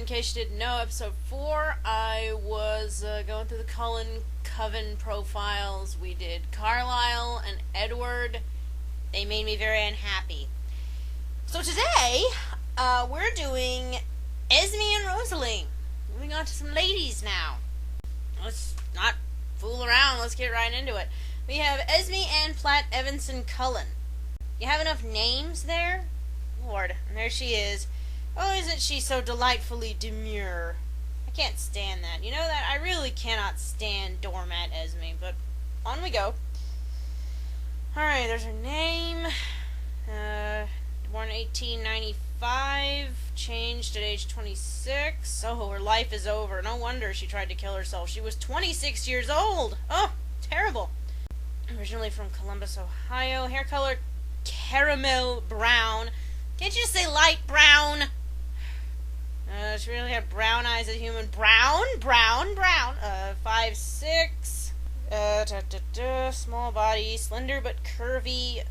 case you didn't know, episode 4, I was going through the Cullen Coven profiles. We did Carlisle and Edward. They made me very unhappy. So today, we're doing Esme and Rosalie. Moving on to some ladies now. Let's not fool around, let's get right into it. We have Esme and Platt Evanson Cullen. You have enough names there? Lord, and there she is. Oh, isn't she so delightfully demure? I can't stand that. You know that? I really cannot stand doormat Esme, but on we go. Alright, there's her name. Born in 1895, changed at age 26. Oh, her life is over. No wonder she tried to kill herself. She was 26 years old. Oh, terrible. Originally from Columbus, Ohio. Hair color, caramel brown. Can't you just say light brown? She really had brown eyes as a human. Brown. 5'6". Small body, slender but curvy.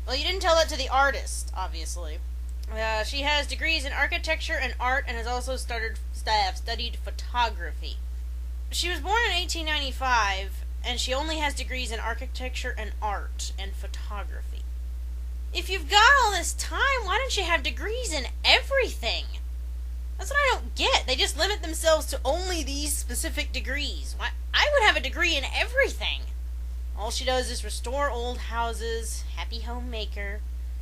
Well, you didn't tell that to the artist, obviously. She has degrees in architecture and art and has also studied photography. She was born in 1895, and she only has degrees in architecture and art and photography. If you've got all this time, why don't you have degrees in everything? That's what I don't get. They just limit themselves to only these specific degrees. Why? I would have a degree in everything. All she does is restore old houses, happy homemaker.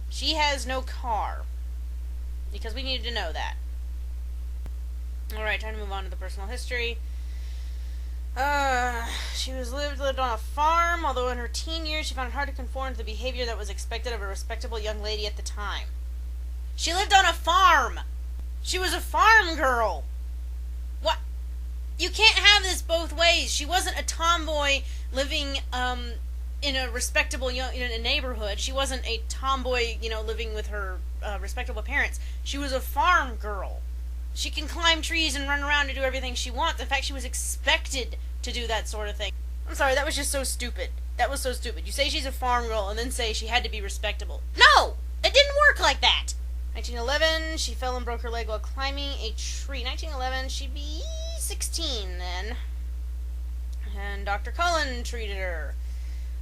She has no car. Because we needed to know that. Alright, time to move on to the personal history. She lived on a farm, although in her teen years she found it hard to conform to the behavior that was expected of a respectable young lady at the time. She lived on a farm! She was a farm girl! What? You can't have this both ways. She wasn't a tomboy living, in a respectable, in a neighborhood. She wasn't a tomboy, living with her, respectable parents. She was a farm girl. She can climb trees and run around and do everything she wants. In fact, she was expected to do that sort of thing. I'm sorry, that was just so stupid. That was so stupid. You say she's a farm girl and then say she had to be respectable. No! It didn't work like that! 1911, she fell and broke her leg while climbing a tree. 1911, she'd be 16 then. And Dr. Cullen treated her.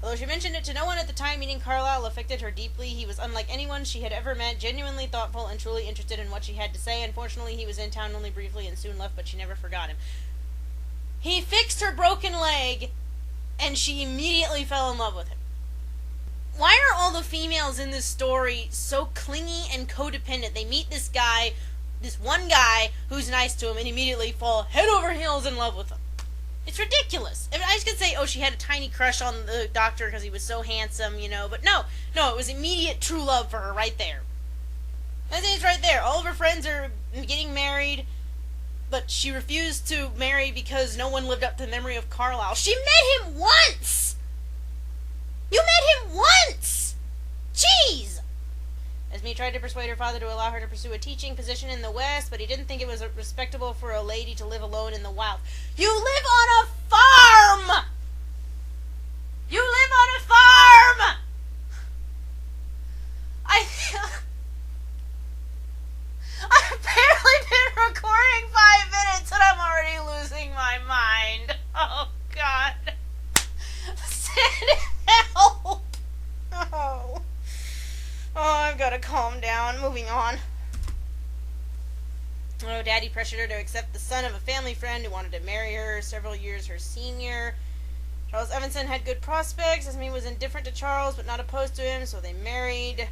Although she mentioned it to no one at the time, meeting Carlisle affected her deeply. He was unlike anyone she had ever met, genuinely thoughtful and truly interested in what she had to say. Unfortunately, he was in town only briefly and soon left, but she never forgot him. He fixed her broken leg, and she immediately fell in love with him. Why are all the females in this story so clingy and codependent? They meet this guy, this one guy, who's nice to him, and immediately fall head over heels in love with him. It's ridiculous. I mean, I just could say, oh, she had a tiny crush on the doctor because he was so handsome, but no, it was immediate true love for her right there. I think it's right there. All of her friends are getting married, but she refused to marry because no one lived up to the memory of Carlisle. She met him once! You met him once! Jeez! Esme tried to persuade her father to allow her to pursue a teaching position in the West, but he didn't think it was respectable for a lady to live alone in the wild. You live on a farm! You live on a farm! I've barely been recording 5 minutes and I'm already losing my mind. Oh, God. Send help! Oh. Oh, I've got to calm down. Moving on. Oh, Daddy pressured her to accept the son of a family friend who wanted to marry her several years her senior. Charles Evanson had good prospects. Esme was indifferent to Charles, but not opposed to him, so they married.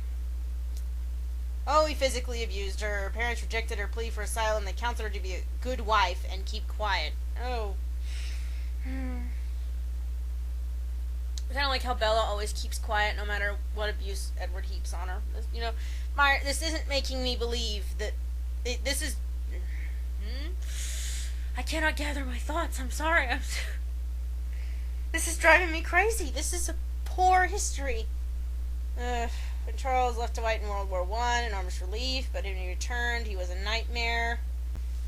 Oh, he physically abused her. Her parents rejected her plea for asylum. They counseled her to be a good wife and keep quiet. Oh. Kind of like how Bella always keeps quiet no matter what abuse Edward heaps on her. This isn't making me believe that this is... I cannot gather my thoughts. I'm sorry. This is driving me crazy. This is a poor history. When Charles left to fight in World War I, enormous relief, but when he returned, he was a nightmare.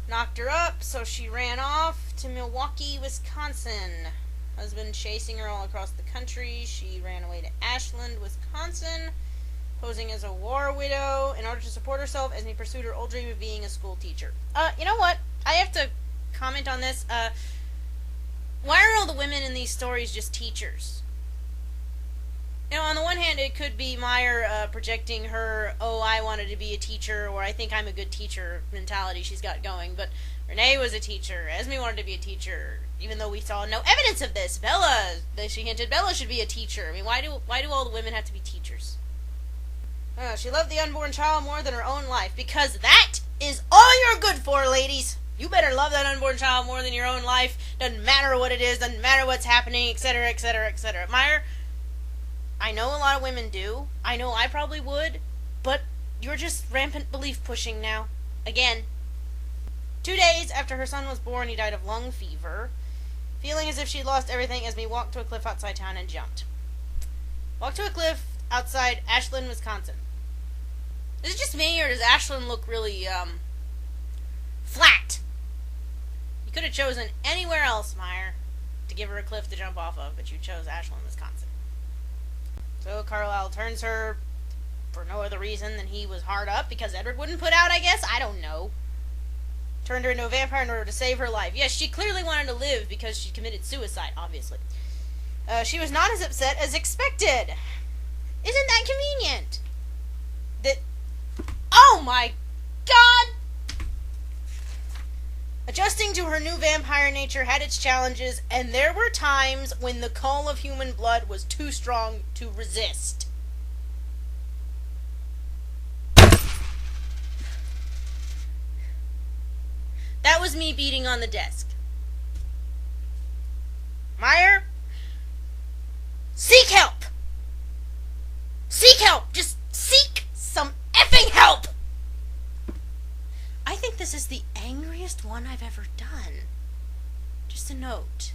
Knocked her up, so she ran off to Milwaukee, Wisconsin. Husband chasing her all across the country. She ran away to Ashland, Wisconsin. Posing as a war widow in order to support herself, Esme pursued her old dream of being a school teacher. You know what? I have to comment on this. Why are all the women in these stories just teachers? You know, on the one hand, it could be Meyer projecting her, oh, I wanted to be a teacher, or I think I'm a good teacher mentality she's got going. But Renee was a teacher. Esme wanted to be a teacher, even though we saw no evidence of this. Bella, she hinted Bella should be a teacher. I mean, why do all the women have to be teachers? She loved the unborn child more than her own life, because that is all you're good for, ladies. You better love that unborn child more than your own life. Doesn't matter what it is, doesn't matter what's happening, etc., etc., etc. Meyer, I know a lot of women do. I know I probably would. But you're just rampant belief pushing now. Again. 2 days after her son was born, he died of lung fever. Feeling as if she'd lost everything, Esme walked to a cliff outside town and jumped. Walked to a cliff outside Ashland, Wisconsin. Is it just me, or does Ashland look really, flat? You could have chosen anywhere else, Meyer, to give her a cliff to jump off of, but you chose Ashland, Wisconsin. So Carlisle turns her for no other reason than he was hard up, because Edward wouldn't put out, I guess? I don't know. Turned her into a vampire in order to save her life. Yes, she clearly wanted to live because she committed suicide, obviously. She was not as upset as expected. Isn't that convenient? Oh my god! Adjusting to her new vampire nature had its challenges, and there were times when the call of human blood was too strong to resist. That was me beating on the desk. Meyer, seek help! Seek help! Just seek some effing help! I think this is the angriest one I've ever done. Just a note.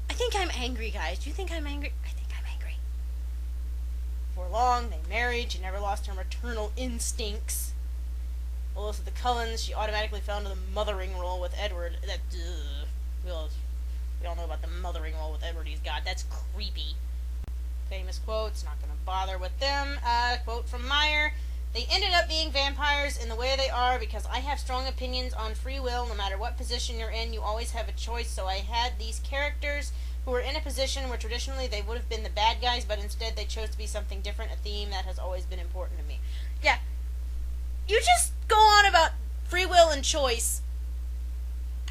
I think I'm angry, guys. Do you think I'm angry? I think I'm angry. For long, they married. She never lost her maternal instincts. Although to the Cullens, she automatically fell into the mothering role with Edward. We all know about the mothering role with Edward he's got. That's creepy. Famous quotes, not going to bother with them. Quote from Meyer. They ended up being vampires in the way they are because I have strong opinions on free will. No matter what position you're in, you always have a choice. So I had these characters who were in a position where traditionally they would have been the bad guys, but instead they chose to be something different, a theme that has always been important to me. Yeah. You just go on about free will and choice,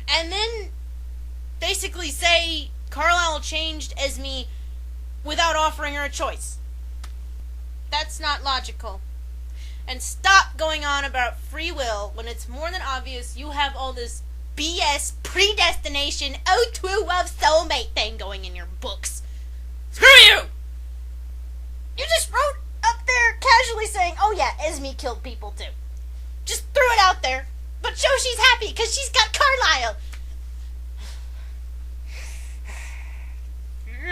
and then basically say Carlisle changed Esme without offering her a choice. That's not logical. And stop going on about free will when it's more than obvious you have all this BS predestination, oh true love soulmate thing going in your books. Screw you! You just wrote up there casually saying, oh yeah, Esme killed people too. Just threw it out there. But show she's happy because she's got Carlisle.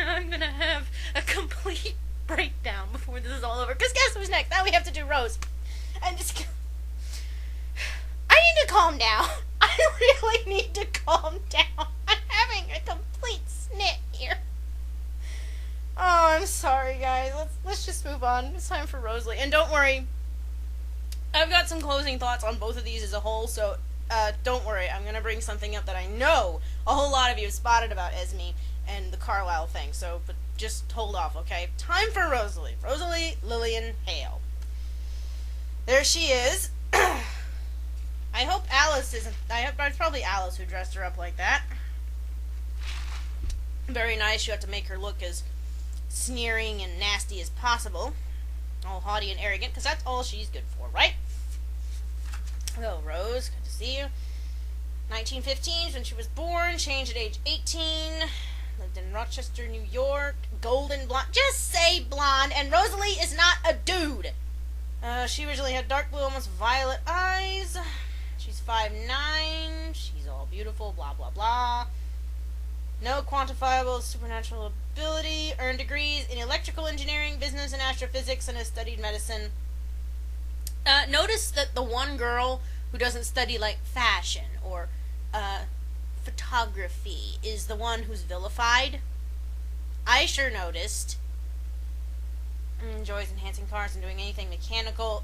I'm gonna have a complete breakdown before this is all over. Because guess who's next? Now we have to do Rose. I need to calm down. I really need to calm down. I'm having a complete snit here. Oh, I'm sorry, guys. Let's just move on. It's time for Rosalie. And don't worry, I've got some closing thoughts on both of these as a whole, so don't worry. I'm going to bring something up that I know a whole lot of you have spotted about Esme and the Carlisle thing, so but just hold off, okay? Time for Rosalie. Rosalie Lillian Hale. There she is. I hope Alice isn't... it's probably Alice who dressed her up like that. Very nice. You have to make her look as sneering and nasty as possible. All haughty and arrogant, because that's all she's good for, right? Hello, Rose. Good to see you. 1915 when she was born. Changed at age 18. Lived in Rochester, New York. Golden blonde. Just say blonde. And Rosalie is not a dude. She originally had dark blue, almost violet eyes. She's 5'9". She's all beautiful, blah, blah, blah. No quantifiable supernatural ability. Earned degrees in electrical engineering, business, and astrophysics, and has studied medicine. Notice that the one girl who doesn't study, like, fashion or photography is the one who's vilified. I sure noticed. enjoys enhancing cars and doing anything mechanical,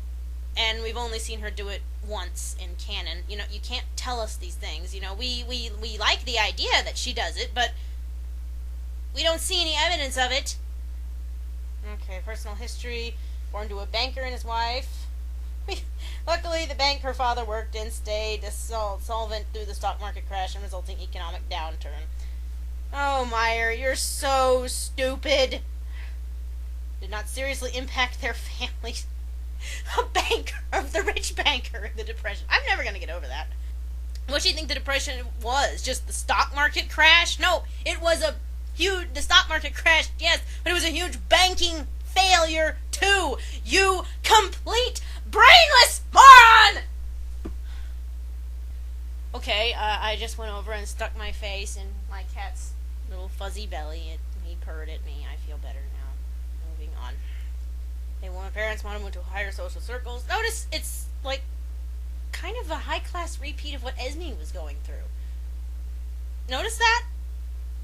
and we've only seen her do it once in canon. You know, you can't tell us these things. You know, we like the idea that she does it, but we don't see any evidence of it. Okay, personal history. Born to a banker and his wife. Luckily, the bank her father worked in stayed solvent through the stock market crash and resulting economic downturn. Oh, Meyer, you're so stupid. Did not seriously impact their families. A banker, the rich banker in the Depression. I'm never going to get over that. What do you think the Depression was? Just the stock market crash? No, it was the stock market crashed, yes, but it was a huge banking failure, too. You complete brainless moron! Okay, I just went over and stuck my face in my cat's little fuzzy belly. He purred at me. I feel better now. Moving on. Hey, when my parents wanted to move to higher social circles, notice it's like kind of a high-class repeat of what Esme was going through. Notice that?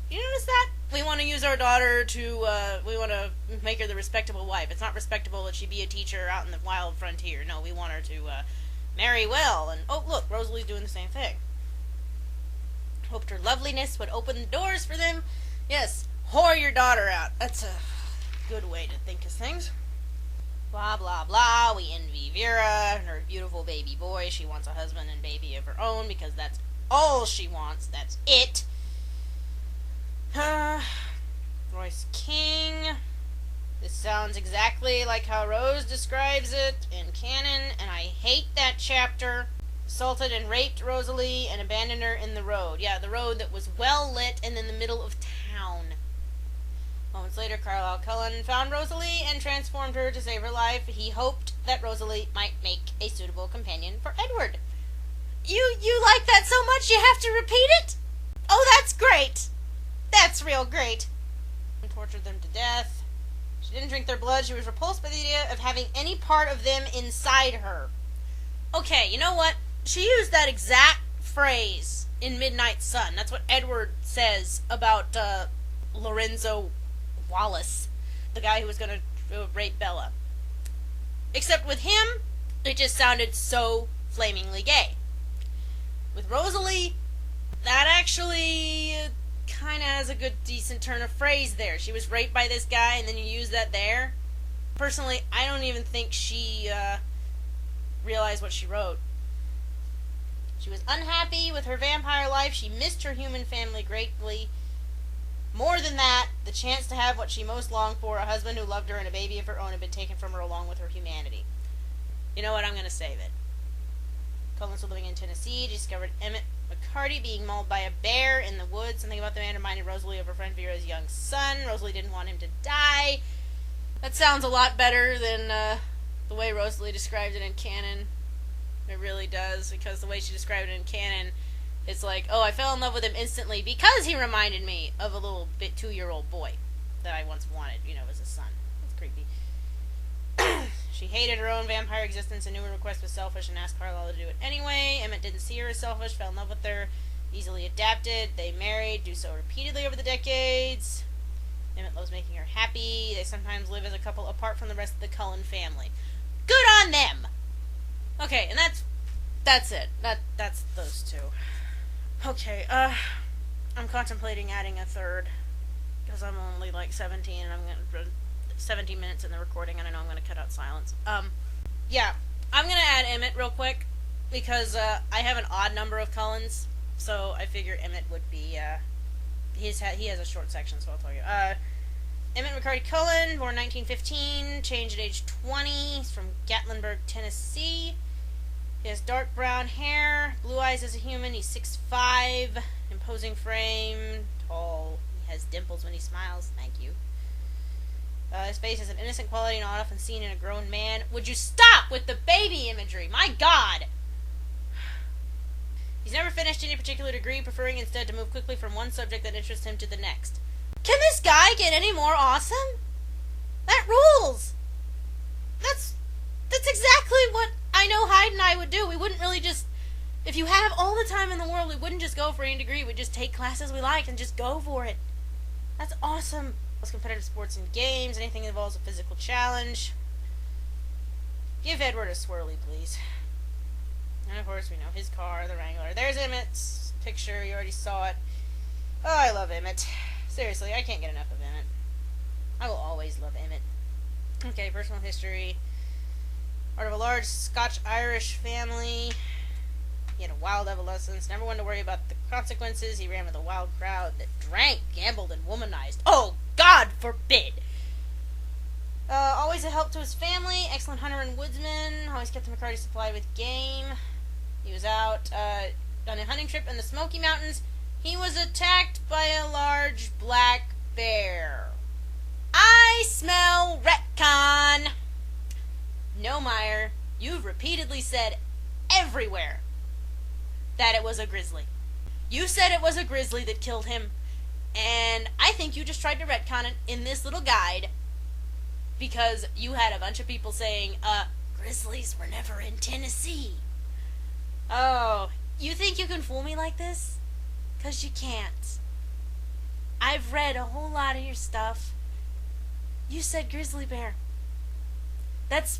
You notice that? We want to use our daughter to, we want to make her the respectable wife. It's not respectable that she be a teacher out in the wild frontier. No, we want her to, marry well. And, oh, look, Rosalie's doing the same thing. Hoped her loveliness would open the doors for them. Yes, whore your daughter out. That's a good way to think of things. Blah, blah, blah. We envy Vera and her beautiful baby boy. She wants a husband and baby of her own because that's all she wants. That's it. Royce King. This sounds exactly like how Rose describes it in canon, and I hate that chapter. Assaulted and raped Rosalie and abandoned her in the road. Yeah, the road that was well lit and in the middle of town. Moments later, Carlisle Cullen found Rosalie and transformed her to save her life. He hoped that Rosalie might make a suitable companion for Edward. You like that so much you have to repeat it? Oh, that's great. That's real great. And tortured them to death. She didn't drink their blood. She was repulsed by the idea of having any part of them inside her. Okay, you know what? She used that exact phrase in Midnight Sun. That's what Edward says about Lorenzo Wallace, the guy who was going to rape Bella. Except with him, it just sounded so flamingly gay. With Rosalie, that actually kind of has a good, decent turn of phrase there. She was raped by this guy, and then you use that there. Personally, I don't even think she realized what she wrote. She was unhappy with her vampire life. She missed her human family greatly. More than that, the chance to have what she most longed for, a husband who loved her and a baby of her own, had been taken from her along with her humanity. You know what? I'm going to save it. Cullen's living in Tennessee. Discovered Emmett McCarty being mauled by a bear in the woods. Something about the man reminded Rosalie of her friend Vera's young son. Rosalie didn't want him to die. That sounds a lot better than the way Rosalie described it in canon. It really does, because the way she described it in canon, it's like, oh, I fell in love with him instantly because he reminded me of a little bit 2-year-old boy that I once wanted, as a son. That's creepy. She hated her own vampire existence and knew her request was selfish and asked Carlisle to do it anyway. Emmett didn't see her as selfish, fell in love with her, easily adapted. They married, do so repeatedly over the decades. Emmett loves making her happy. They sometimes live as a couple apart from the rest of the Cullen family. Good on them! Okay, and that's it. That's those two. Okay, I'm contemplating adding a third, because I'm only like 17, and I'm gonna 17 minutes in the recording, and I know I'm gonna cut out silence. Yeah, I'm gonna add Emmett real quick, because I have an odd number of Cullens, so I figure Emmett would be he has a short section, so I'll tell you. Emmett McCarty Cullen, born 1915, changed at age 20. He's from Gatlinburg, Tennessee. He has dark brown hair, blue eyes as a human. He's 6'5", imposing frame, tall. He has dimples when he smiles. Thank you. His face has an innocent quality not often seen in a grown man. Would you stop with the baby imagery? My God! He's never finished any particular degree, preferring instead to move quickly from one subject that interests him to the next. Can this guy get any more awesome? That rules! That's exactly what I know Hyde and I would do. We wouldn't really just, if you have all the time in the world, we wouldn't just go for any degree. We'd just take classes we liked and just go for it. That's awesome. Most competitive sports and games, anything that involves a physical challenge. Give Edward a swirly, please. And of course, we know his car, the Wrangler. There's Emmett's picture. You already saw it. Oh, I love Emmett. Seriously, I can't get enough of Emmett. I will always love Emmett. Okay, personal history. Part of a large Scotch-Irish family. He had a wild adolescence. Never wanted to worry about the consequences. He ran with a wild crowd that drank, gambled, and womanized. Oh, God forbid! Always a help to his family. Excellent hunter and woodsman. Always kept the McCarty supplied with game. He was out on a hunting trip in the Smoky Mountains. He was attacked by a large black bear. I smell retcon. No, Meyer. You've repeatedly said everywhere that it was a grizzly. You said it was a grizzly that killed him, and I think you just tried to retcon it in this little guide because you had a bunch of people saying, grizzlies were never in Tennessee. Oh, you think you can fool me like this? 'Cause you can't. I've read a whole lot of your stuff. You said grizzly bear. That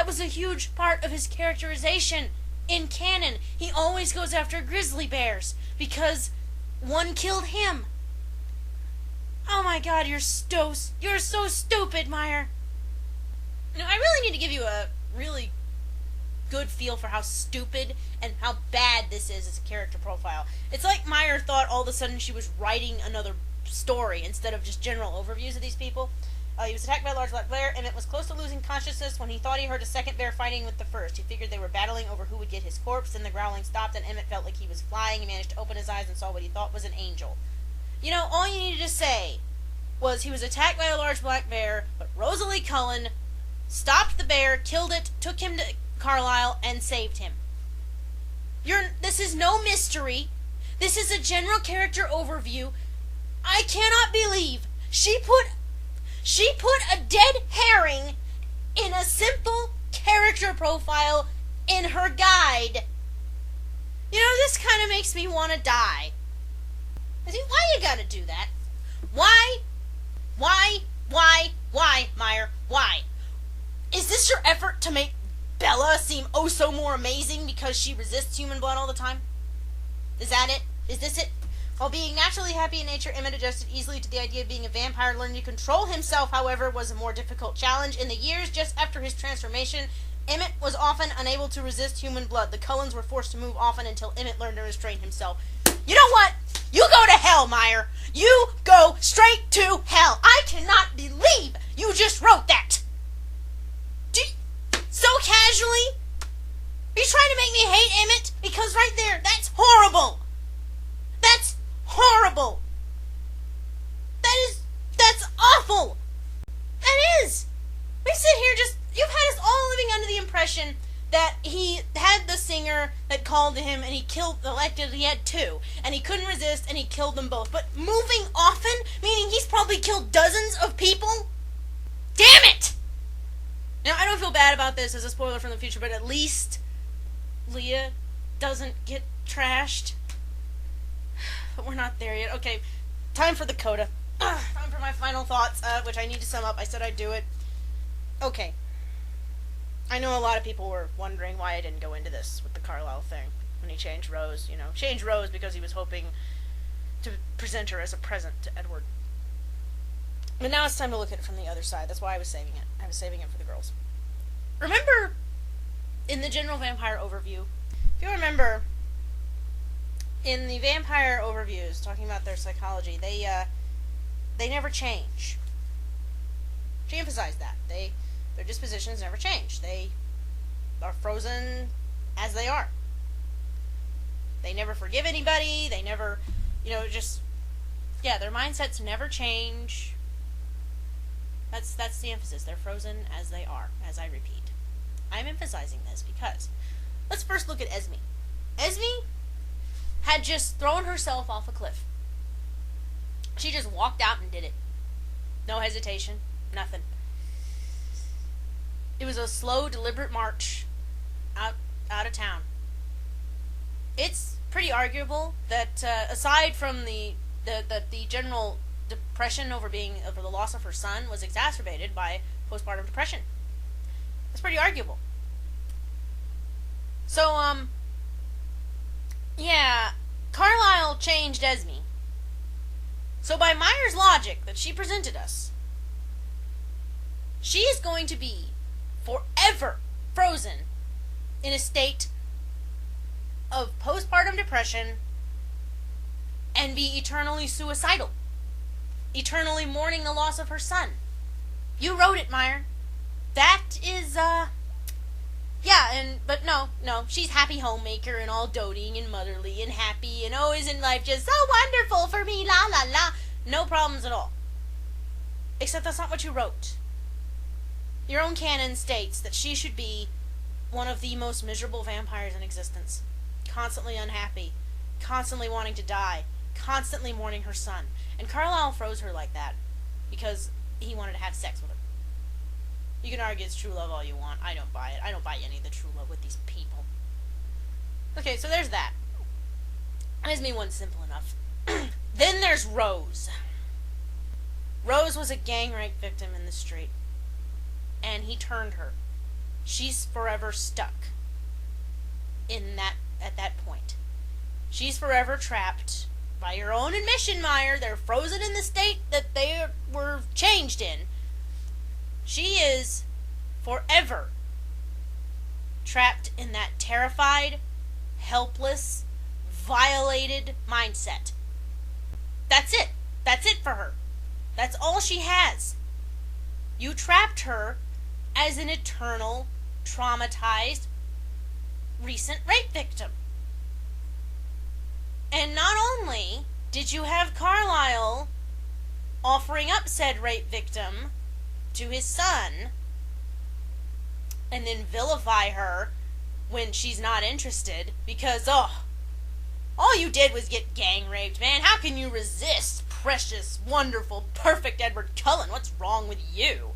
was a huge part of his characterization in canon. He always goes after grizzly bears because one killed him. Oh my God, you're so stupid, Meyer. Now, I really need to give you a really good feel for how stupid and how bad this is as a character profile. It's like Meyer thought all of a sudden she was writing another story instead of just general overviews of these people. He was attacked by a large black bear, and it was close to losing consciousness when he thought he heard a second bear fighting with the first. He figured they were battling over who would get his corpse. Then the growling stopped, and Emmett felt like he was flying. He managed to open his eyes and saw what he thought was an angel. You know, all you needed to say was he was attacked by a large black bear, but Rosalie Cullen stopped the bear, killed it, took him to Carlisle, and saved him. This is no mystery. This is a general character overview. I cannot believe she put a dead herring in a simple character profile in her guide. You know, this kind of makes me want to die. See, why you gotta do that? Why, Meyer? Why? Is this your effort to make Bella seem oh so more amazing because she resists human blood all the time? Is that it? Is this it? While being naturally happy in nature, Emmett adjusted easily to the idea of being a vampire. Learning to control himself, however, was a more difficult challenge. In the years just after his transformation, Emmett was often unable to resist human blood. The Cullens were forced to move often until Emmett learned to restrain himself. You know what? You go to hell, Meyer. You go straight to hell. I cannot believe you just wrote that. So casually? Are you trying to make me hate Emmett? Because right there, that's horrible. That's horrible. That's awful. That is. We sit here you've had us all living under the impression that he had the singer that called to him and he had two, and he couldn't resist and he killed them both. But moving often, meaning he's probably killed dozens of people? Damn it! Now, I don't feel bad about this as a spoiler from the future, but at least Leah doesn't get trashed. But we're not there yet. Okay, time for the coda. Time for my final thoughts, which I need to sum up. I said I'd do it. Okay. I know a lot of people were wondering why I didn't go into this with the Carlisle thing when he changed Rose. Changed Rose because he was hoping to present her as a present to Edward. But now it's time to look at it from the other side. That's why I was saving it. I was saving it for the girls. Remember, in the general vampire overview, if you remember, in the vampire overviews, talking about their psychology, they never change. She emphasized that. Their dispositions never change. They are frozen as they are. They never forgive anybody. They never, their mindsets never change. That's the emphasis. They're frozen as they are, as I repeat. I'm emphasizing this because let's first look at Esme. Esme had just thrown herself off a cliff. She just walked out and did it. No hesitation, nothing. It was a slow, deliberate march out of town. It's pretty arguable that aside from the general depression over the loss of her son was exacerbated by postpartum depression. That's pretty arguable. So, yeah, Carlisle changed Esme. So by Meyer's logic that she presented us, she is going to be forever frozen in a state of postpartum depression and be eternally suicidal, eternally mourning the loss of her son. You wrote it, Meyer. That is, but no, she's happy homemaker and all doting and motherly and happy and isn't life just so wonderful for me, la la la. No problems at all. Except that's not what you wrote. Your own canon states that she should be one of the most miserable vampires in existence. Constantly unhappy, constantly wanting to die, constantly mourning her son. And Carlisle froze her like that because he wanted to have sex with her. You can argue it's true love all you want. I don't buy it. I don't buy any of the true love with these people. Okay, so there's that. Esme one's simple enough. Then there's Rose. Rose was a gang rape victim in the street. And he turned her. She's forever stuck at that point. She's forever trapped. By your own admission, Meyer, they're frozen in the state that they were changed in. She is forever trapped in that terrified, helpless, violated mindset. That's it. That's it for her. That's all she has. You trapped her as an eternal, traumatized, recent rape victim. And not only did you have Carlisle offering up said rape victim to his son, and then vilify her when she's not interested, because, all you did was get gang raped, man. How can you resist precious, wonderful, perfect Edward Cullen? What's wrong with you?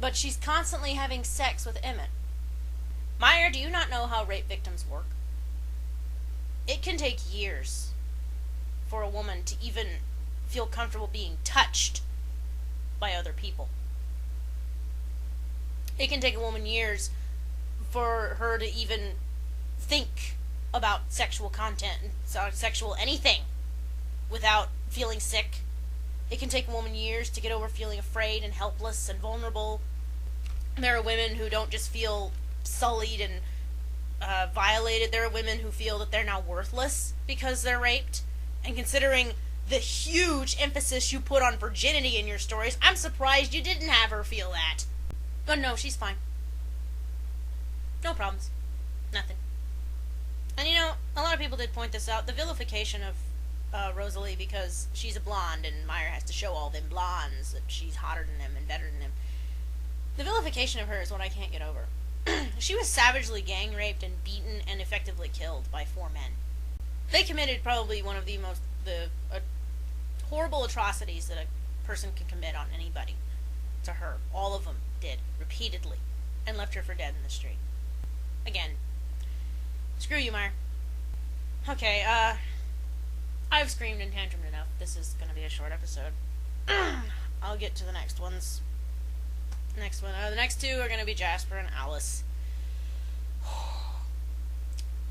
But she's constantly having sex with Emmett. Meyer, do you not know how rape victims work? It can take years for a woman to even feel comfortable being touched by other people. It can take a woman years for her to even think about sexual content, sexual anything, without feeling sick. It can take a woman years to get over feeling afraid and helpless and vulnerable. There are women who don't just feel sullied and violated. There are women who feel that they're now worthless because they're raped. And considering the huge emphasis you put on virginity in your stories, I'm surprised you didn't have her feel that. But no, she's fine. No problems. Nothing. And a lot of people did point this out, the vilification of Rosalie because she's a blonde and Meyer has to show all them blondes that she's hotter than them and better than them. The vilification of her is what I can't get over. She was savagely gang raped and beaten and effectively killed by 4 men. They committed probably one of the most horrible atrocities that a person can commit on anybody. To her. All of them did, repeatedly, and left her for dead in the street. Again, screw you, Meyer. Okay, I've screamed and tantrumed enough. This is going to be a short episode. I'll get to the next ones. Next one. The next 2 are going to be Jasper and Alice.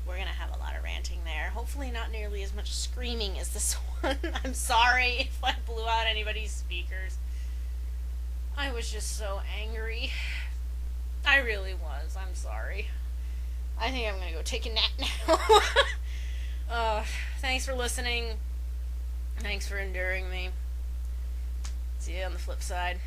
We're going to have a lot of ranting there. Hopefully not nearly as much screaming as this one. I'm sorry if I blew out anybody's speakers. I was just so angry. I really was. I'm sorry. I think I'm going to go take a nap now. Thanks for listening. Thanks for enduring me. See you on the flip side.